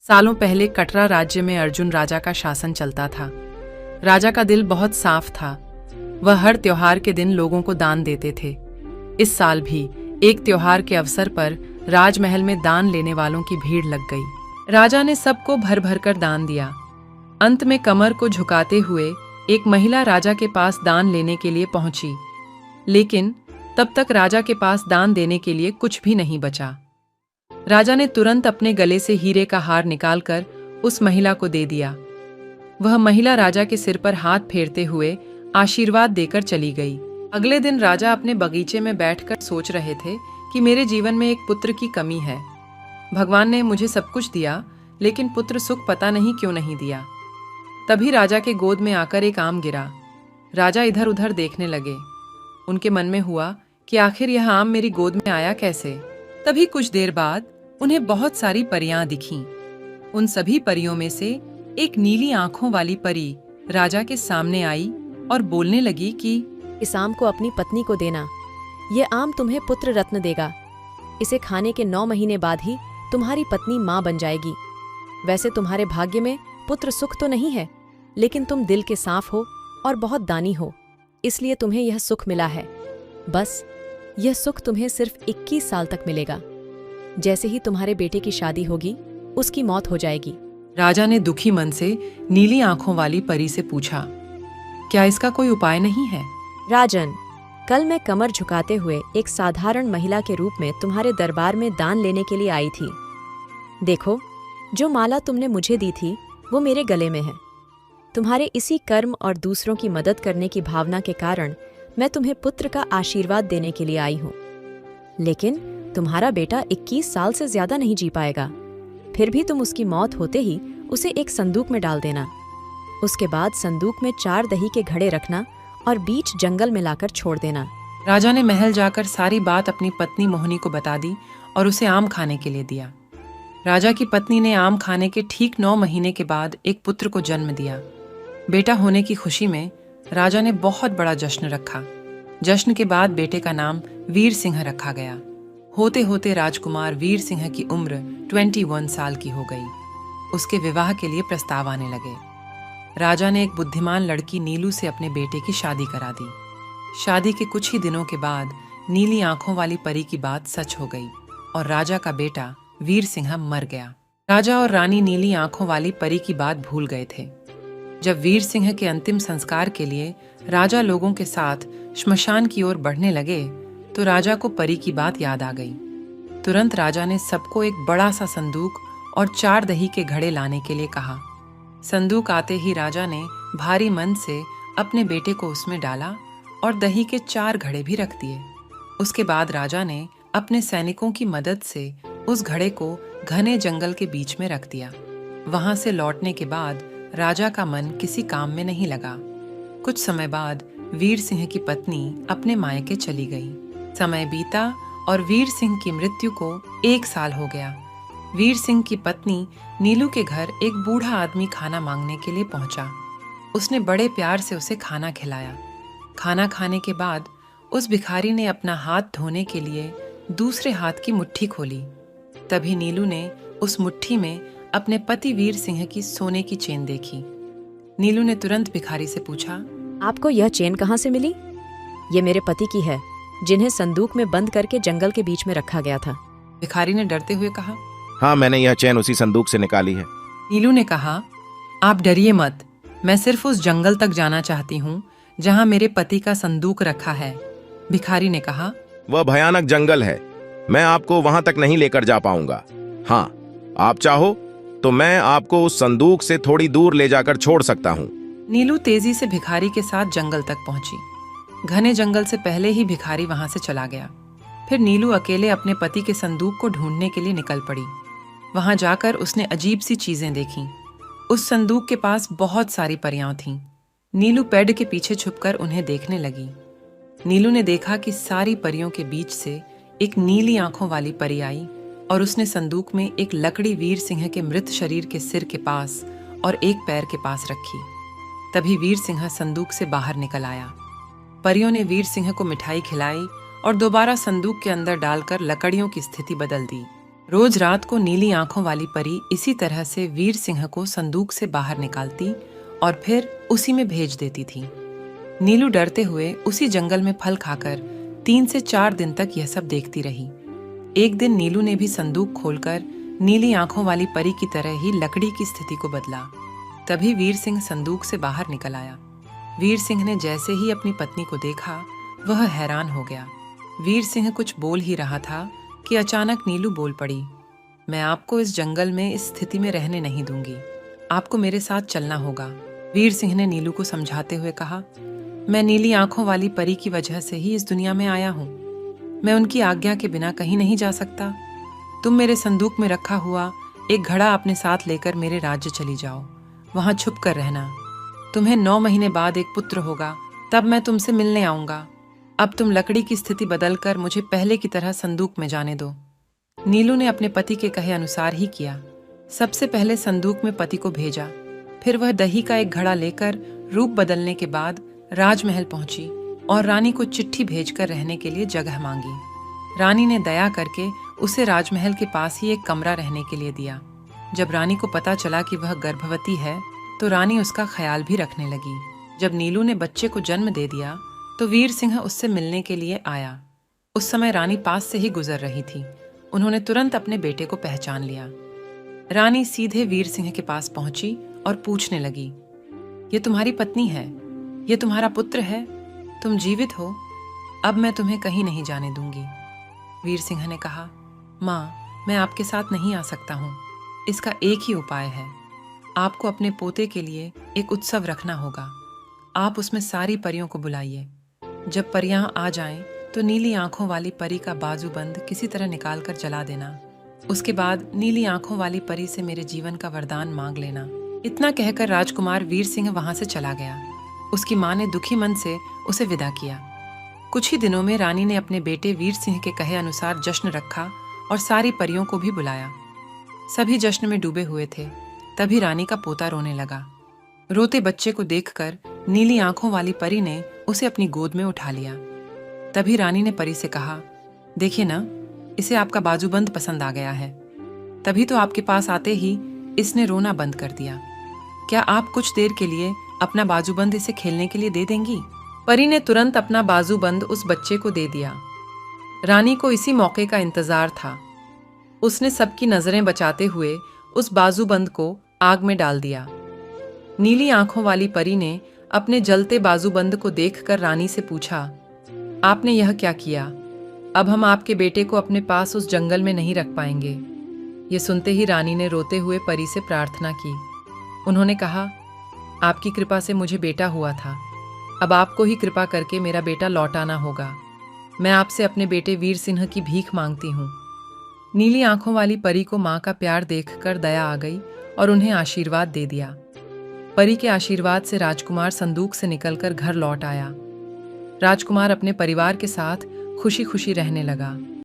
सालों पहले कटरा राज्य में अर्जुन राजा का शासन चलता था। राजा का दिल बहुत साफ था। वह हर त्योहार के दिन लोगों को दान देते थे। इस साल भी एक त्योहार के अवसर पर राजमहल में दान लेने वालों की भीड़ लग गई। राजा ने सबको भर भर कर दान दिया। अंत में कमर को झुकाते हुए एक महिला राजा के पास दान लेने के लिए पहुंची, लेकिन तब तक राजा के पास दान देने के लिए कुछ भी नहीं बचा। राजा ने तुरंत अपने गले से हीरे का हार निकालकर उस महिला को दे दिया। वह महिला राजा के सिर पर हाथ फेरते हुए आशीर्वाद देकर चली गई। अगले दिन राजा अपने बगीचे में बैठकर सोच रहे थे कि मेरे जीवन में एक पुत्र की कमी है। भगवान ने मुझे सब कुछ दिया, लेकिन पुत्र सुख पता नहीं क्यों नहीं दिया। तभी राजा के गोद में आकर एक आम गिरा। राजा इधर उधर देखने लगे। उनके मन में हुआ कि आखिर यह आम मेरी गोद में आया कैसे। तभी कुछ देर बाद उन्हें बहुत सारी परियां दिखीं। उन सभी परियों में से एक नीली आंखों वाली परी राजा के सामने आई और बोलने लगी कि इस आम को अपनी पत्नी को देना। ये आम तुम्हें पुत्र रत्न देगा। इसे खाने के 9 महीने बाद ही तुम्हारी पत्नी माँ बन जाएगी। वैसे तुम्हारे भाग्य में पुत्र सुख तो नहीं है, लेकिन तुम दिल के साफ हो और बहुत दानी हो, इसलिए तुम्हें यह सुख मिला है। बस यह सुख तुम्हें सिर्फ 21 साल तक मिलेगा। जैसे ही तुम्हारे बेटे की शादी होगी, उसकी मौत हो जाएगी। राजा ने दुखी मन से नीली आंखों वाली परी से पूछा, क्या इसका कोई उपाय नहीं है? राजन, कल मैं कमर झुकाते हुए एक साधारण महिला के रूप में तुम्हारे दरबार में दान लेने के लिए आई थी। देखो, जो माला तुमने मुझे दी थी वो मेरे गले में है। तुम्हारे इसी कर्म और दूसरों की मदद करने की भावना के कारण मैं तुम्हें पुत्र का आशीर्वाद देने के लिए आई हूँ। लेकिन तुम्हारा बेटा 21 साल से ज्यादा नहीं जी पाएगा। फिर भी तुम उसकी मौत होते ही उसे एक संदूक में डाल देना। उसके बाद संदूक में 4 दही के घड़े रखना और बीच जंगल में लाकर छोड़ देना। राजा ने महल जाकर सारी बात अपनी पत्नी मोहिनी को बता दी और उसे आम खाने के लिए दिया। राजा की पत्नी ने आम खाने के ठीक 9 महीने के बाद एक पुत्र को जन्म दिया। बेटा होने की खुशी में राजा ने बहुत बड़ा जश्न रखा। जश्न के बाद बेटे का नाम वीर सिंह रखा गया। होते होते राजकुमार वीर सिंह की उम्र 21 साल की हो गई। उसके विवाह के लिए प्रस्ताव आने लगे। राजा ने एक बुद्धिमान लड़की नीलू से अपने बेटे की शादी करा दी। शादी के कुछ ही दिनों के बाद नीली आंखों वाली परी की बात सच हो गई और राजा का बेटा वीर सिंह मर गया। राजा और रानी नीली आंखों वाली परी की बात भूल गए थे। जब वीर सिंह के अंतिम संस्कार के लिए राजा लोगों के साथ श्मशान की ओर बढ़ने लगे तो राजा को परी की बात याद आ गई। तुरंत राजा ने सबको एक बड़ा सा संदूक और 4 दही के घड़े लाने के लिए कहा। संदूक आते ही राजा ने भारी मन से अपने बेटे को उसमें डाला और दही के 4 घड़े भी रख दिए। उसके बाद राजा ने अपने सैनिकों की मदद से उस घड़े को घने जंगल के बीच में रख दिया। वहां से लौटने के बाद राजा का मन किसी काम में नहीं लगा। कुछ समय बाद वीर सिंह की पत्नी अपने मायके चली गई। समय बीता और वीर सिंह की मृत्यु को 1 साल हो गया। वीर सिंह की पत्नी नीलू के घर एक बूढ़ा आदमी खाना मांगने के लिए पहुंचा। उसने बड़े प्यार से उसे खाना खिलाया। खाना खाने के बाद उस भिखारी ने अपना हाथ धोने के लिए दूसरे हाथ की मुट्ठी खोली। तभी नीलू ने उस मुट्ठी में अपने पति वीर सिंह की सोने की चेन देखी। नीलू ने तुरंत भिखारी से पूछा, आपको यह चेन कहाँ से मिली? ये मेरे पति की है, जिन्हें संदूक में बंद करके जंगल के बीच में रखा गया था। भिखारी ने डरते हुए कहा, हाँ, मैंने यह चैन उसी संदूक से निकाली है। नीलू ने कहा, आप डरिए मत, मैं सिर्फ उस जंगल तक जाना चाहती हूँ जहाँ मेरे पति का संदूक रखा है। भिखारी ने कहा, वह भयानक जंगल है, मैं आपको वहां तक नहीं लेकर जा पाऊंगा। हाँ, आप चाहो तो मैं आपको उस संदूक से थोड़ी दूर ले जाकर छोड़ सकता हूँ। नीलू तेजी से भिखारी के साथ जंगल तक पहुंची। घने जंगल से पहले ही भिखारी वहां से चला गया। फिर नीलू अकेले अपने पति के संदूक को ढूंढने के लिए निकल पड़ी। वहां जाकर उसने अजीब सी चीजें देखीं। उस संदूक के पास बहुत सारी परियां थीं। नीलू पेड़ के पीछे छुपकर उन्हें देखने लगी। नीलू ने देखा कि सारी परियों के बीच से एक नीली आंखों वाली परी आई और उसने संदूक में एक लकड़ी वीर सिंह के मृत शरीर के सिर के पास और एक पैर के पास रखी। तभी वीर सिंह संदूक से बाहर निकल आया। परियों ने वीर सिंह को मिठाई खिलाई और दोबारा संदूक के अंदर डालकर लकड़ियों की स्थिति बदल दी। रोज रात को नीली आंखों वाली परी इसी तरह से वीर सिंह को संदूक से बाहर निकालती और फिर उसी में भेज देती थी। नीलू डरते हुए उसी जंगल में फल खाकर 3 से 4 दिन तक यह सब देखती रही। एक दिन नीलू ने भी संदूक खोलकर नीली आंखों वाली परी की तरह ही लकड़ी की स्थिति को बदला। तभी वीर सिंह संदूक से बाहर निकल आया। वीर सिंह ने जैसे ही अपनी पत्नी को देखा, वह हैरान हो गया। वीर सिंह कुछ बोल ही रहा था कि अचानक नीलू बोल पड़ी, मैं आपको इस जंगल में इस स्थिति में रहने नहीं दूंगी, आपको मेरे साथ चलना होगा। वीर सिंह ने नीलू को समझाते हुए कहा, मैं नीली आंखों वाली परी की वजह से ही इस दुनिया में आया हूँ। मैं उनकी आज्ञा के बिना कहीं नहीं जा सकता। तुम मेरे संदूक में रखा हुआ एक घड़ा अपने साथ लेकर मेरे राज्य चली जाओ, वहां छुप कर रहना। तुम्हें 9 महीने बाद एक पुत्र होगा, तब मैं तुमसे मिलने आऊंगा। अब तुम लकड़ी की स्थिति बदलकर मुझे पहले की तरह संदूक में जाने दो। नीलू ने अपने पति के कहे अनुसार ही किया। सबसे पहले संदूक में पति को भेजा, फिर वह दही का एक घड़ा लेकर रूप बदलने के बाद राजमहल पहुंची और रानी को चिट्ठी भेजकर रहने के लिए जगह मांगी। रानी ने दया करके उसे राजमहल के पास ही एक कमरा रहने के लिए दिया। जब रानी को पता चला कि वह गर्भवती है तो रानी उसका ख्याल भी रखने लगी। जब नीलू ने बच्चे को जन्म दे दिया तो वीर सिंह उससे मिलने के लिए आया। उस समय रानी पास से ही गुजर रही थी। उन्होंने तुरंत अपने बेटे को पहचान लिया। रानी सीधे वीर सिंह के पास पहुंची और पूछने लगी, ये तुम्हारी पत्नी है, ये तुम्हारा पुत्र है, तुम जीवित हो, अब मैं तुम्हें कहीं नहीं जाने दूंगी। वीर सिंह ने कहा, माँ, मैं आपके साथ नहीं आ सकता हूँ। इसका एक ही उपाय है, आपको अपने पोते के लिए एक उत्सव रखना होगा। आप उसमें सारी परियों को बुलाइए। जब परियां आ जाएं तो नीली आंखों वाली परी का बाजूबंद किसी तरह निकाल कर जला देना। उसके बाद नीली आंखों वाली परी से मेरे जीवन का वरदान मांग लेना। इतना कहकर राजकुमार वीर सिंह वहां से चला गया। उसकी मां ने दुखी मन से उसे विदा किया। कुछ ही दिनों में रानी ने अपने बेटे वीर सिंह के कहे अनुसार जश्न रखा और सारी परियों को भी बुलाया। सभी जश्न में डूबे हुए थे। तभी रानी का पोता रोने लगा। रोते बच्चे को देखकर नीली आंखों वाली परी ने उसे अपनी गोद में उठा लिया। तभी रानी ने परी से कहा, देखिए ना, इसे आपका बाजूबंद पसंद आ गया है। तभी तो आपके पास आते ही इसने रोना बंद कर दिया। क्या आप कुछ देर के लिए अपना बाजूबंद इसे खेलने के लिए दे देंगी? परी ने तुरंत अपना बाजूबंद उस बच्चे को दे दिया। रानी को इसी मौके का इंतजार था। उसने सबकी नजरें बचाते हुए उस बाजूबंद को आग में डाल दिया। नीली आंखों वाली परी ने अपने जलते बाजूबंद को देखकर रानी से पूछा, आपने यह क्या किया? अब हम आपके बेटे को अपने पास उस जंगल में नहीं रख पाएंगे। ये सुनते ही रानी ने रोते हुए परी से प्रार्थना की। उन्होंने कहा, आपकी कृपा से मुझे बेटा हुआ था, अब आपको ही कृपा करके मेरा बेटा लौटाना होगा। मैं आपसे अपने बेटे वीर सिंह की भीख मांगती हूँ। नीली आंखों वाली परी को माँ का प्यार देखकर दया आ गई और उन्हें आशीर्वाद दे दिया। परी के आशीर्वाद से राजकुमार संदूक से निकलकर घर लौट आया। राजकुमार अपने परिवार के साथ खुशी खुशी रहने लगा।